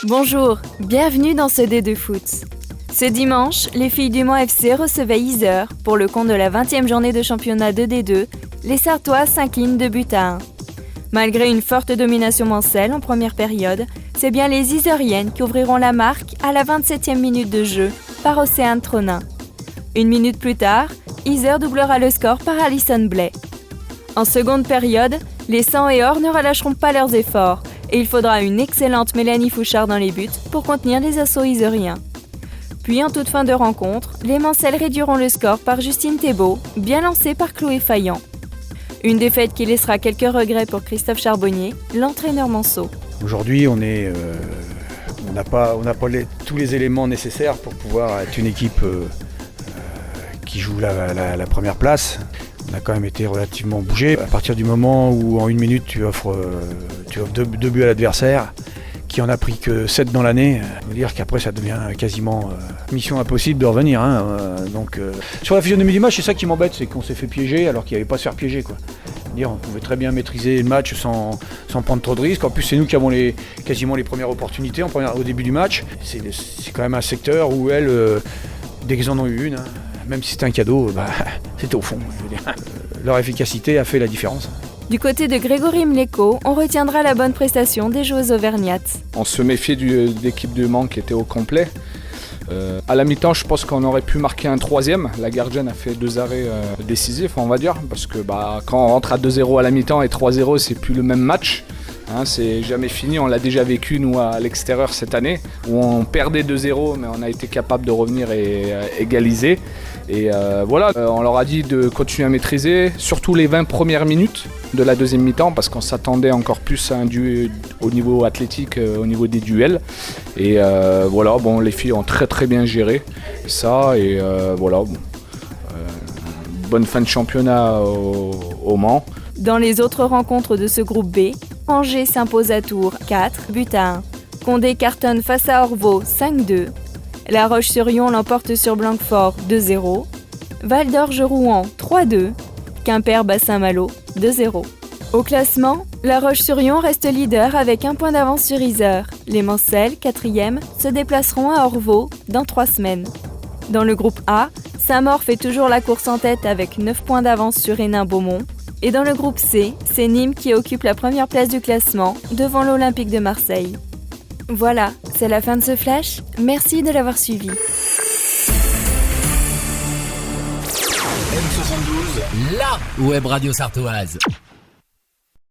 Bonjour, bienvenue dans ce D2 Foot. Ce dimanche, les filles du Mans FC recevaient Yzeure. Pour le compte de la 20e journée de championnat de D2, les Sartois s'inclinent 2-1. Malgré une forte domination mancelle en première période, c'est bien les Yzeuriennes qui ouvriront la marque à la 27e minute de jeu par Océane Tronin. Une minute plus tard, Yzeure doublera le score par Alison Blais. En seconde période, les Sang et Or ne relâcheront pas leurs efforts et il faudra une excellente Mélanie Fouchard dans les buts pour contenir les assauts yzeuriens. Puis en toute fin de rencontre, les Mancelles réduiront le score par Justine Thébault, bien lancée par Chloé Faillant. Une défaite qui laissera quelques regrets pour Christophe Charbonnier, l'entraîneur Manceau. Aujourd'hui, on n'a pas tous les éléments nécessaires pour pouvoir être une équipe qui joue la première place. On a quand même été relativement bougé. À partir du moment où en une minute tu offres deux buts à l'adversaire, qui en a pris que 7 dans l'année, on veut dire qu'après ça devient quasiment mission impossible de revenir. Sur la physionomie du match, c'est ça qui m'embête, c'est qu'on s'est fait piéger alors qu'il n'y avait pas à se faire piéger, quoi. On pouvait très bien maîtriser le match sans prendre trop de risques. En plus, c'est nous qui avons quasiment les premières opportunités au début du match. C'est quand même un secteur où elles, dès qu'ils en ont eu une, même si c'était un cadeau, c'était au fond. Je veux dire. Leur efficacité a fait la différence. Du côté de Grégory Mléco, on retiendra la bonne prestation des joueuses auvergnates. On se méfiait de l'équipe de Mans qui était au complet. À la mi-temps, je pense qu'on aurait pu marquer un troisième. La gardienne a fait 2 arrêts décisifs, on va dire, parce que quand on rentre à 2-0 à la mi-temps et 3-0, c'est plus le même match. C'est jamais fini, on l'a déjà vécu nous à l'extérieur cette année, où on perdait 2-0, mais on a été capable de revenir et égaliser. Et on leur a dit de continuer à maîtriser, surtout les 20 premières minutes de la deuxième mi-temps, parce qu'on s'attendait encore plus à un duel au niveau athlétique, au niveau des duels. Et les filles ont très très bien géré ça. Et bonne fin de championnat au Mans. Dans les autres rencontres de ce groupe B, Angers s'impose à Tours 4-1. Condé cartonne face à Orvault 5-2. La Roche-sur-Yon l'emporte sur Blanquefort 2-0. Val d'Orge-Rouen 3-2. Quimper-Bassin-Malo 2-0. Au classement, La Roche-sur-Yon reste leader avec 1 point d'avance sur Yzeure. Les Mancelles, 4e, se déplaceront à Orvault dans 3 semaines. Dans le groupe A, Saint-Maur fait toujours la course en tête avec 9 points d'avance sur Hénin-Beaumont. Et dans le groupe C, c'est Nîmes qui occupe la première place du classement devant l'Olympique de Marseille. Voilà, c'est la fin de ce flash. Merci de l'avoir suivi. M72, la web radio sartoise.